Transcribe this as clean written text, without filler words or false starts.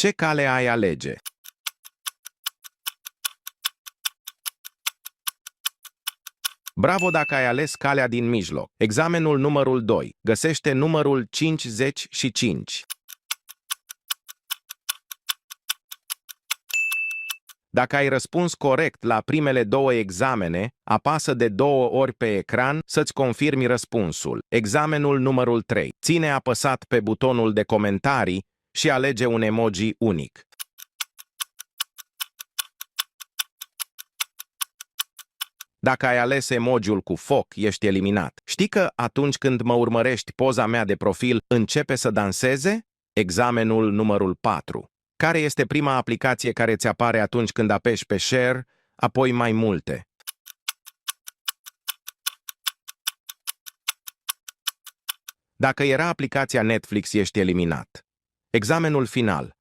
Ce cale ai alege? Bravo dacă ai ales calea din mijloc. Examenul numărul 2. Găsește numărul 55. Dacă ai răspuns corect la primele două examene, apasă de 2 ori pe ecran să-ți confirmi răspunsul. Examenul numărul 3. Ține apăsat pe butonul de comentarii și alege un emoji unic. Dacă ai ales emojiul cu foc, ești eliminat. Știi că atunci când mă urmărești, poza mea de profil începe să danseze? Examenul numărul 4. Care este prima aplicație care ți apare atunci când apeși pe Share, apoi mai multe? Dacă era aplicația Netflix, ești eliminat. Examenul final.